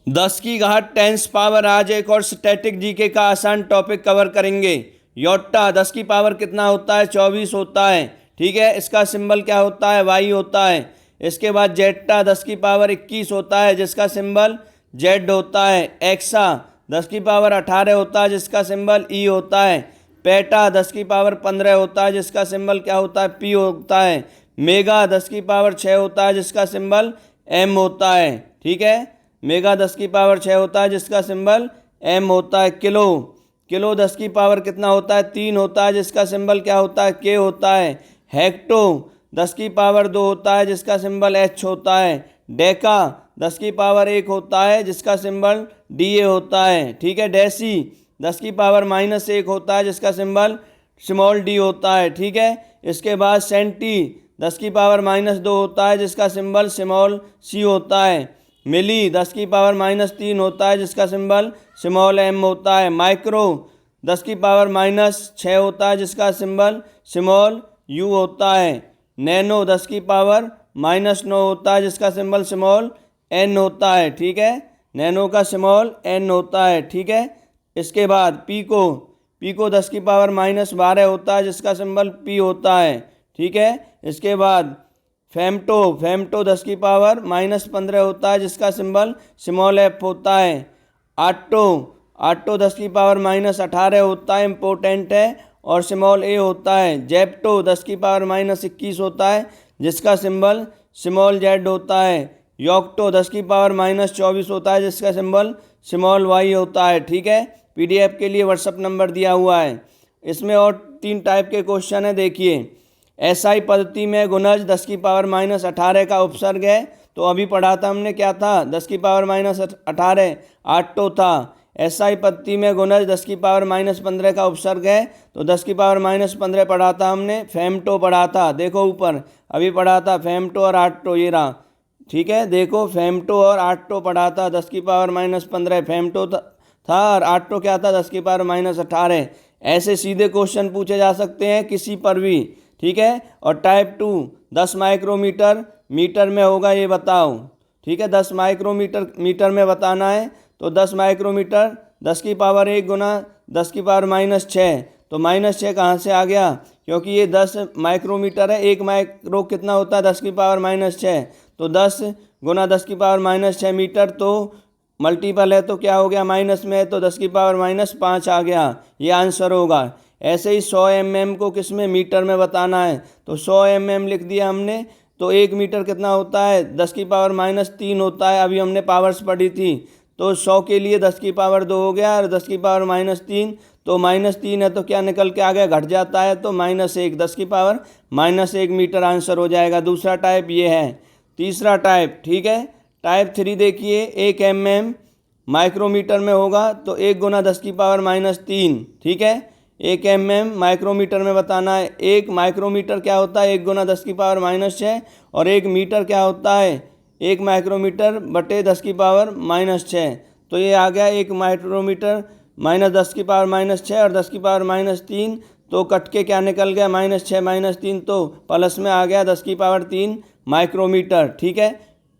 10 की घात 10 पावर। आज एक और स्टैटिक जीके का आसान टॉपिक कवर करेंगे। योटा 10 की पावर कितना होता है? 24 होता है। ठीक है, इसका सिंबल क्या होता है? वाई होता है। इसके बाद जेटा 10 की पावर 21 होता है, जिसका सिंबल जेड होता है। एक्सा 10 की पावर 18 होता है, जिसका सिंबल ई होता है। पेटा 10 की पावर 15 होता है, जिसका सिंबल क्या होता है? पी होता है। मेगा 10 की पावर 6 होता है, जिसका सिंबल एम होता है। ठीक है, मेगा 10 की पावर 6 होता है, जिसका सिंबल एम होता है। किलो 10 की पावर कितना होता है? 3 होता है, जिसका सिंबल क्या होता है? के होता है। हेक्टो 10 की पावर 2 होता है, जिसका सिंबल एच होता है। डेका 10 की पावर 1 होता है, जिसका सिंबल डी ए होता है। ठीक है, डेसी 10 की पावर -1 होता है, जिसका सिंबल स्मॉल डी होता है। ठीक है, इसके बाद सेंटी 10 की पावर -2 होता है, जिसका सिंबल स्मॉल सी होता है। मिली 10 की पावर -3 होता है, जिसका सिंबल स्मॉल एम होता है। माइक्रो 10 की पावर -6 होता है, जिसका सिंबल स्मॉल यू होता है। नैनो 10 की पावर -9 होता है, जिसका सिंबल स्मॉल एन होता है। ठीक है, नैनो का स्मॉल एन होता है। ठीक है, इसके बाद पीको 10 की पावर -12 होता है, जिसका सिंबल पी होता है। ठीक है, इसके बाद फेमटो 10 की पावर -15 होता है, जिसका सिंबल स्मॉल एफ होता है। आटो 10 की पावर -18 होता है, इम्पोर्टेंट है, और स्मॉल ए होता है। जेप्टो 10 की पावर -21 होता है, जिसका सिंबल स्मॉल जेड होता है। योक्टो 10 की पावर -24 होता है, जिसका सिंबल स्मॉल वाई होता है। ठीक है, पीडीएफ के लिए व्हाट्सअप नंबर दिया हुआ है। इसमें और 3 टाइप के क्वेश्चन है, देखिए। एसआई पद्धति में गुणज 10 की पावर -18 का उपसर्ग है, तो अभी पढ़ा था हमने, क्या था? 10 की पावर -18 आटो था। एसआई पद्धति में गुणज 10 की पावर -15 का उपसर्ग है, तो 10 की पावर -15 पढ़ा था हमने। फेमटो पढ़ा था, देखो ऊपर अभी पढ़ा था फेमटो और आटो, ये रहा। ठीक है, देखो फेमटो और आटो पढ़ा था। 10 की पावर -15 फेमटो था, और आटो क्या था? 10 की पावर -18। ऐसे सीधे क्वेश्चन पूछे जा सकते हैं किसी पर भी। ठीक है, और टाइप 2 10 माइक्रोमीटर मीटर में होगा, ये बताओ। ठीक है, 10 माइक्रोमीटर मीटर में बताना है, तो 10 माइक्रोमीटर 10 की पावर 1 गुना 10 की पावर -6, तो -6 कहाँ से आ गया? क्योंकि ये 10 माइक्रोमीटर है, 1 माइक्रो कितना होता है? 10 की पावर -6, तो 10 गुना 10 की पावर -6 मीटर, तो मल्टीपल है तो क्या हो गया? माइनस में है, तो 10 की पावर -5 आ गया, ये आंसर होगा। ऐसे ही 100 mm को किस में? मीटर में बताना है, तो 100 mm लिख दिया हमने। तो 1 मीटर कितना होता है? 10 की पावर -3 होता है, अभी हमने पावर्स पढ़ी थी। तो 100 के लिए 10 की पावर 2 हो गया, और 10 की पावर -3, तो -3 है तो क्या निकल के आ गया? घट जाता है, तो -1, 10 की पावर -1 मीटर आंसर हो जाएगा। दूसरा टाइप ये है। तीसरा टाइप, ठीक है, टाइप 3 देखिए। 1 mm माइक्रोमीटर में होगा, तो 1 गुना 10 की पावर -3। ठीक है, 1 mm माइक्रोमीटर में बताना है। 1 माइक्रोमीटर क्या होता है? 1 गुना 10 की पावर -6, और 1 मीटर क्या होता है? 1 माइक्रोमीटर बटे 10 की पावर -6, तो ये आ गया 1 माइक्रोमीटर -10 की पावर -6 और 10 की पावर -3, तो कट के क्या निकल गया? -6 -3, तो प्लस में आ गया 10 की पावर 3 माइक्रोमीटर। ठीक है,